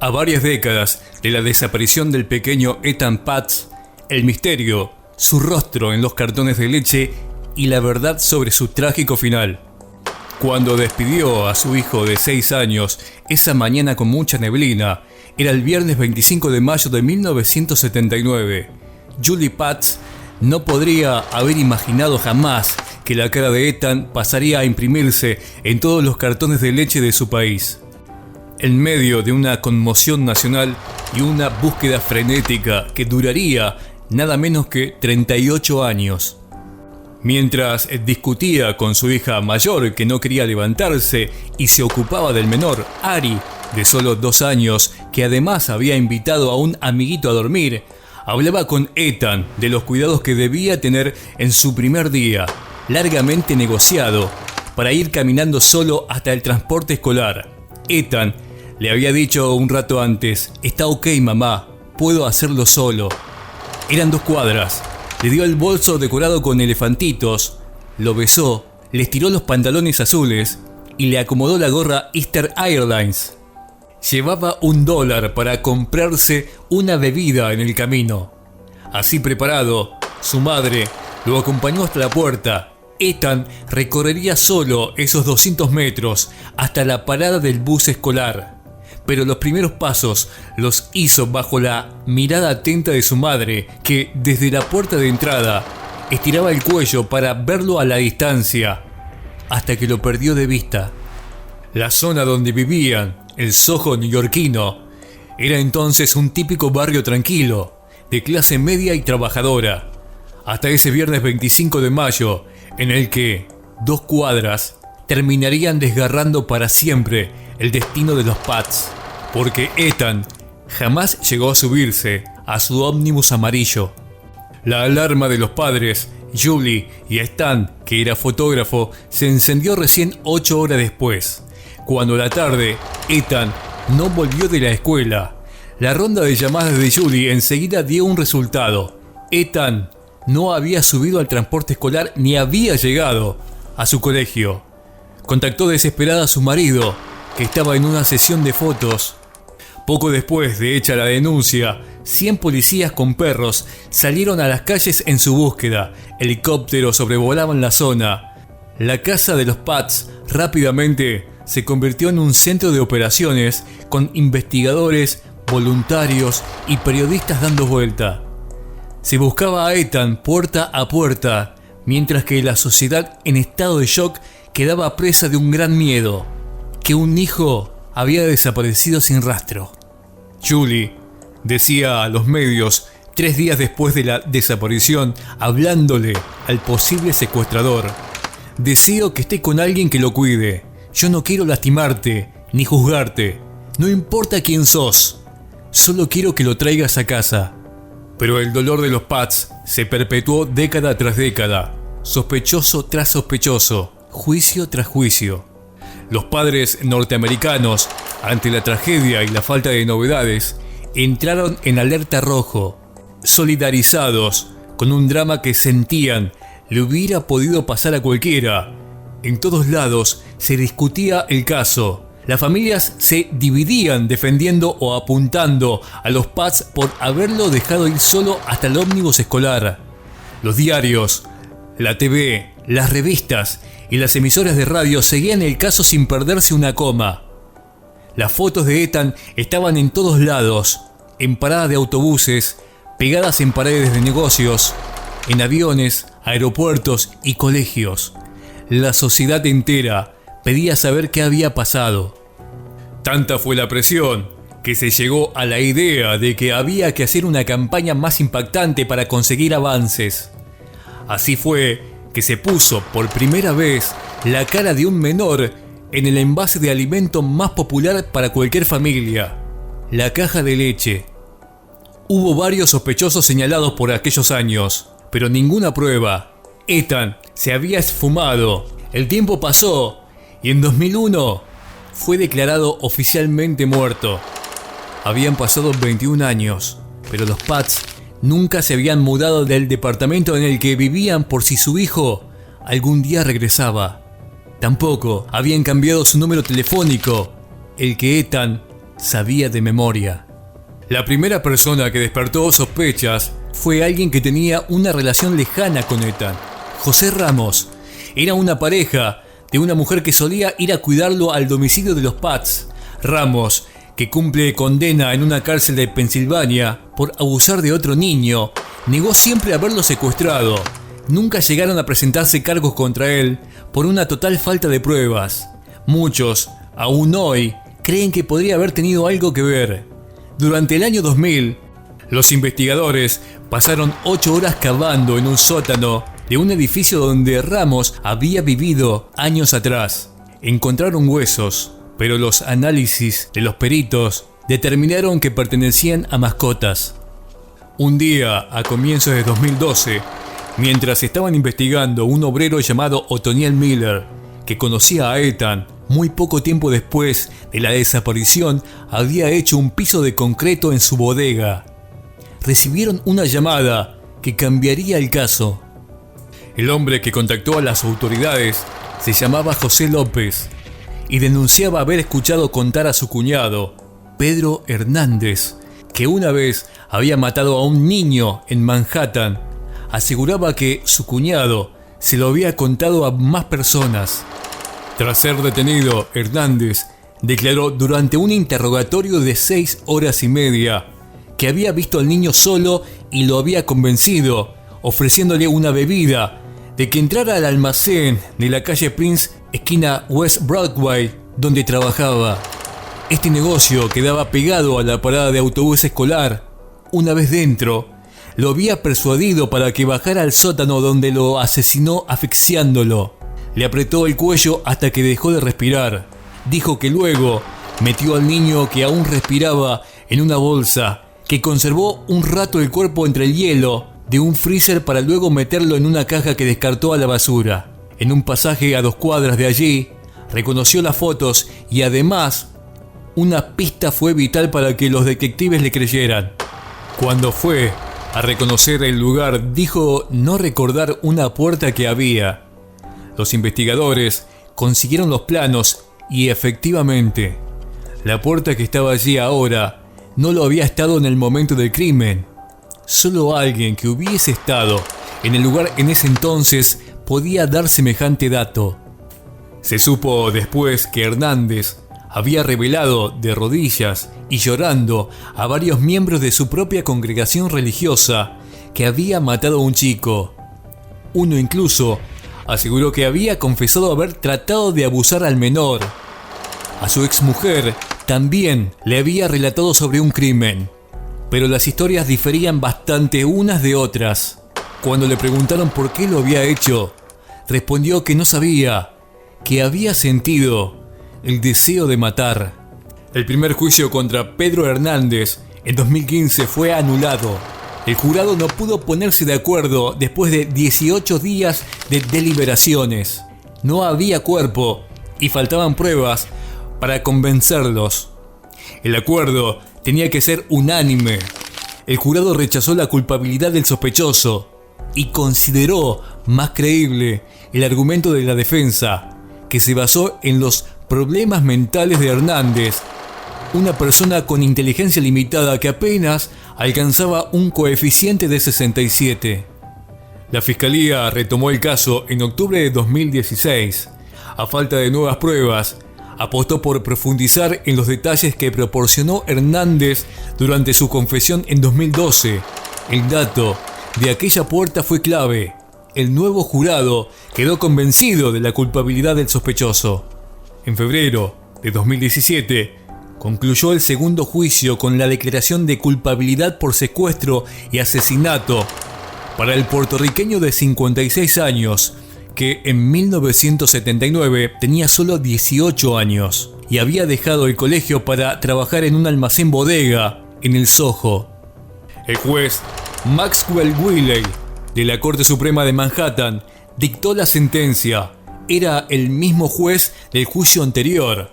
A varias décadas de la desaparición del pequeño Ethan Paz, el misterio, su rostro en los cartones de leche y la verdad sobre su trágico final. Cuando despidió a su hijo de 6 años esa mañana con mucha neblina, era el viernes 25 de mayo de 1979. Julie Paz no podría haber imaginado jamás que la cara de Ethan pasaría a imprimirse en todos los cartones de leche de su país. En medio de una conmoción nacional y una búsqueda frenética que duraría nada menos que 38 años. Mientras discutía con su hija mayor que no quería levantarse y se ocupaba del menor, Ari, de solo 2 años, que además había invitado a un amiguito a dormir, hablaba con Ethan de los cuidados que debía tener en su primer día, largamente negociado, para ir caminando solo hasta el transporte escolar. Ethan le había dicho un rato antes: "Está ok, mamá, puedo hacerlo solo". Eran 2 cuadras. Le dio el bolso decorado con elefantitos, lo besó, le estiró los pantalones azules y le acomodó la gorra Easter Airlines. Llevaba $1 para comprarse una bebida en el camino. Así preparado, su madre lo acompañó hasta la puerta. Ethan recorrería solo esos 200 metros hasta la parada del bus escolar. Pero los primeros pasos los hizo bajo la mirada atenta de su madre, que desde la puerta de entrada estiraba el cuello para verlo a la distancia, hasta que lo perdió de vista. La zona donde vivían, el Soho neoyorquino, era entonces un típico barrio tranquilo, de clase media y trabajadora, hasta ese viernes 25 de mayo, en el que 2 cuadras terminarían desgarrando para siempre el destino de los Paz, porque Ethan jamás llegó a subirse a su ómnibus amarillo. La alarma de los padres, Julie y Stan, que era fotógrafo, se encendió recién 8 horas después, cuando a la tarde Ethan no volvió de la escuela. La ronda de llamadas de Julie enseguida dio un resultado. Ethan no había subido al transporte escolar ni había llegado a su colegio. Contactó desesperada a su marido, que estaba en una sesión de fotos. Poco después de hecha la denuncia, 100 policías con perros salieron a las calles en su búsqueda. Helicópteros sobrevolaban la zona. La casa de los Paz rápidamente se convirtió en un centro de operaciones con investigadores, voluntarios y periodistas dando vuelta. Se buscaba a Ethan puerta a puerta, mientras que la sociedad en estado de shock quedaba presa de un gran miedo: que un hijo había desaparecido sin rastro. Julie decía a los medios 3 días después de la desaparición, hablándole al posible secuestrador: "Deseo que esté con alguien que lo cuide. Yo no quiero lastimarte ni juzgarte. No importa quién sos. Solo quiero que lo traigas a casa". Pero el dolor de los Paz se perpetuó década tras década, sospechoso tras sospechoso, juicio tras juicio. Los padres norteamericanos, ante la tragedia y la falta de novedades, entraron en alerta rojo, solidarizados con un drama que sentían le hubiera podido pasar a cualquiera. En todos lados se discutía el caso. Las familias se dividían defendiendo o apuntando a los Paz por haberlo dejado ir solo hasta el ómnibus escolar. Los diarios, la TV, las revistas y las emisoras de radio seguían el caso sin perderse una coma. Las fotos de Ethan estaban en todos lados, en paradas de autobuses, pegadas en paredes de negocios, en aviones, aeropuertos y colegios. La sociedad entera pedía saber qué había pasado. Tanta fue la presión que se llegó a la idea de que había que hacer una campaña más impactante para conseguir avances. Así fue que se puso por primera vez la cara de un menor en el envase de alimento más popular para cualquier familia: la caja de leche. Hubo varios sospechosos señalados por aquellos años, pero ninguna prueba. Ethan se había esfumado. El tiempo pasó y en 2001 fue declarado oficialmente muerto. Habían pasado 21 años, pero los Paz nunca se habían mudado del departamento en el que vivían por si su hijo algún día regresaba. Tampoco habían cambiado su número telefónico, el que Ethan sabía de memoria. La primera persona que despertó sospechas fue alguien que tenía una relación lejana con Ethan. José Ramos era una pareja de una mujer que solía ir a cuidarlo al domicilio de los Pats. Ramos, que cumple condena en una cárcel de Pensilvania por abusar de otro niño, negó siempre haberlo secuestrado. Nunca llegaron a presentarse cargos contra él por una total falta de pruebas. Muchos, aún hoy, creen que podría haber tenido algo que ver. Durante el año 2000, los investigadores pasaron 8 horas cavando en un sótano de un edificio donde Ramos había vivido años atrás. Encontraron huesos, pero los análisis de los peritos determinaron que pertenecían a mascotas. Un día, a comienzos de 2012, mientras estaban investigando, un obrero llamado Otoniel Miller, que conocía a Ethan, muy poco tiempo después de la desaparición, había hecho un piso de concreto en su bodega. Recibieron una llamada que cambiaría el caso. El hombre que contactó a las autoridades se llamaba José López y denunciaba haber escuchado contar a su cuñado, Pedro Hernández, que una vez había matado a un niño en Manhattan. Aseguraba que su cuñado se lo había contado a más personas. Tras ser detenido, Hernández declaró durante un interrogatorio de 6 horas y media que había visto al niño solo y lo había convencido, ofreciéndole una bebida, de que entrara al almacén de la calle Prince, esquina West Broadway, donde trabajaba. Este negocio quedaba pegado a la parada de autobús escolar. Una vez dentro, lo había persuadido para que bajara al sótano, donde lo asesinó asfixiándolo. Le apretó el cuello hasta que dejó de respirar. Dijo que luego metió al niño, que aún respiraba, en una bolsa, que conservó un rato el cuerpo entre el hielo de un freezer para luego meterlo en una caja que descartó a la basura. En un pasaje a 2 cuadras de allí, reconoció las fotos y además una pista fue vital para que los detectives le creyeran. Cuando fue a reconocer el lugar, dijo no recordar una puerta que había. Los investigadores consiguieron los planos y efectivamente, la puerta que estaba allí ahora no lo había estado en el momento del crimen. Solo alguien que hubiese estado en el lugar en ese entonces podía dar semejante dato. Se supo después que Hernández había revelado de rodillas y llorando a varios miembros de su propia congregación religiosa que había matado a un chico. Uno incluso aseguró que había confesado haber tratado de abusar al menor. A su exmujer también le había relatado sobre un crimen, pero las historias diferían bastante unas de otras. Cuando le preguntaron por qué lo había hecho, respondió que no sabía, que había sentido el deseo de matar. El primer juicio contra Pedro Hernández en 2015 fue anulado. El jurado no pudo ponerse de acuerdo después de 18 días de deliberaciones. No había cuerpo y faltaban pruebas para convencerlos. El acuerdo tenía que ser unánime. El jurado rechazó la culpabilidad del sospechoso y consideró más creíble el argumento de la defensa, que se basó en los problemas mentales de Hernández, una persona con inteligencia limitada que apenas alcanzaba un coeficiente de 67. La fiscalía retomó el caso en octubre de 2016. A falta de nuevas pruebas, apostó por profundizar en los detalles que proporcionó Hernández durante su confesión en 2012. El dato de aquella puerta fue clave. El nuevo jurado quedó convencido de la culpabilidad del sospechoso. En febrero de 2017, concluyó el segundo juicio con la declaración de culpabilidad por secuestro y asesinato para el puertorriqueño de 56 años, que en 1979 tenía solo 18 años y había dejado el colegio para trabajar en un almacén bodega en el Soho. El juez Maxwell Willey, de la Corte Suprema de Manhattan, dictó la sentencia. Era el mismo juez del juicio anterior.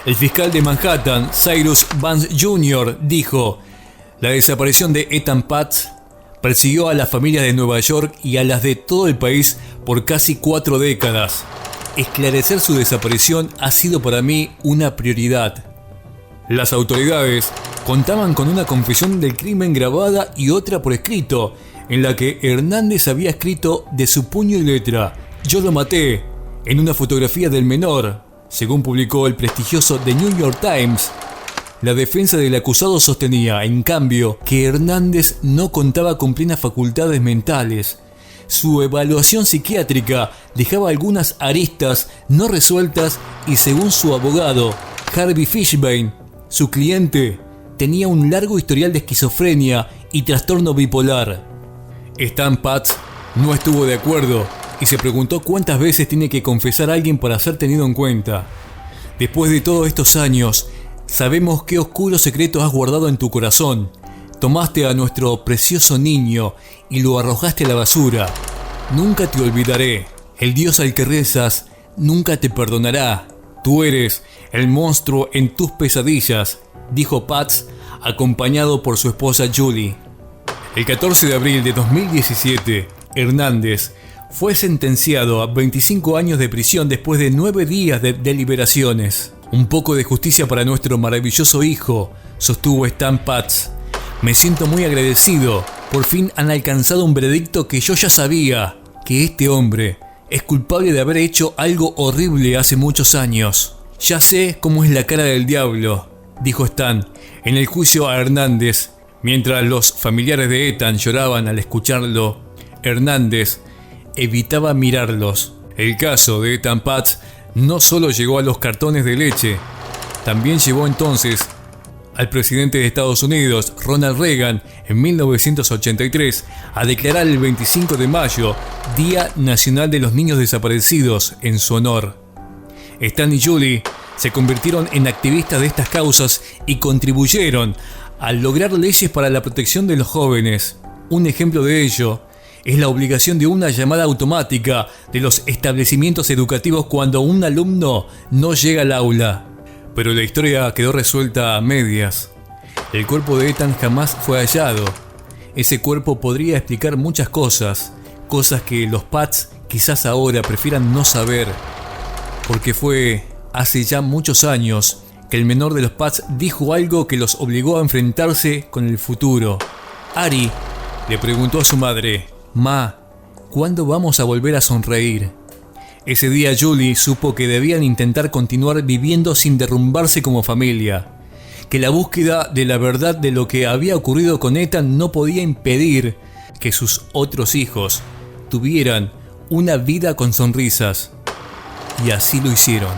El fiscal de Manhattan, Cyrus Vance Jr., dijo: la desaparición de Ethan Patz persiguió a las familias de Nueva York y a las de todo el país por casi 4 décadas. Esclarecer su desaparición ha sido para mí una prioridad. Las autoridades contaban con una confesión del crimen grabada y otra por escrito, en la que Hernández había escrito de su puño y letra: "Yo lo maté", en una fotografía del menor, según publicó el prestigioso The New York Times. La defensa del acusado sostenía, en cambio, que Hernández no contaba con plenas facultades mentales. Su evaluación psiquiátrica dejaba algunas aristas no resueltas y, según su abogado, Harvey Fishbane, su cliente, tenía un largo historial de esquizofrenia y trastorno bipolar. Stan Patz no estuvo de acuerdo y se preguntó cuántas veces tiene que confesar a alguien para ser tenido en cuenta. Después de todos estos años, sabemos qué oscuros secretos has guardado en tu corazón. Tomaste a nuestro precioso niño y lo arrojaste a la basura. Nunca te olvidaré. El Dios al que rezas nunca te perdonará. Tú eres el monstruo en tus pesadillas, dijo Patz, acompañado por su esposa Julie. El 14 de abril de 2017, Hernández fue sentenciado a 25 años de prisión después de 9 días de deliberaciones. Un poco de justicia para nuestro maravilloso hijo, sostuvo Stan Patz. Me siento muy agradecido. Por fin han alcanzado un veredicto que yo ya sabía, que este hombre es culpable de haber hecho algo horrible hace muchos años. Ya sé cómo es la cara del diablo, dijo Stan en el juicio a Hernández. Mientras los familiares de Ethan lloraban al escucharlo, Hernández evitaba mirarlos. El caso de Ethan Patz no solo llegó a los cartones de leche, también llevó entonces al presidente de Estados Unidos, Ronald Reagan, en 1983, a declarar el 25 de mayo Día Nacional de los Niños Desaparecidos en su honor. Stan y Julie se convirtieron en activistas de estas causas y contribuyeron a lograr leyes para la protección de los jóvenes. Un ejemplo de ello es la obligación de una llamada automática de los establecimientos educativos cuando un alumno no llega al aula. Pero la historia quedó resuelta a medias. El cuerpo de Ethan jamás fue hallado. Ese cuerpo podría explicar muchas cosas, cosas que los Patz quizás ahora prefieran no saber, porque fue hace ya muchos años que el menor de los Patz dijo algo que los obligó a enfrentarse con el futuro. Ari le preguntó a su madre: "Ma, ¿cuándo vamos a volver a sonreír?". Ese día Julie supo que debían intentar continuar viviendo sin derrumbarse como familia, que la búsqueda de la verdad de lo que había ocurrido con Ethan no podía impedir que sus otros hijos tuvieran una vida con sonrisas. Y así lo hicieron.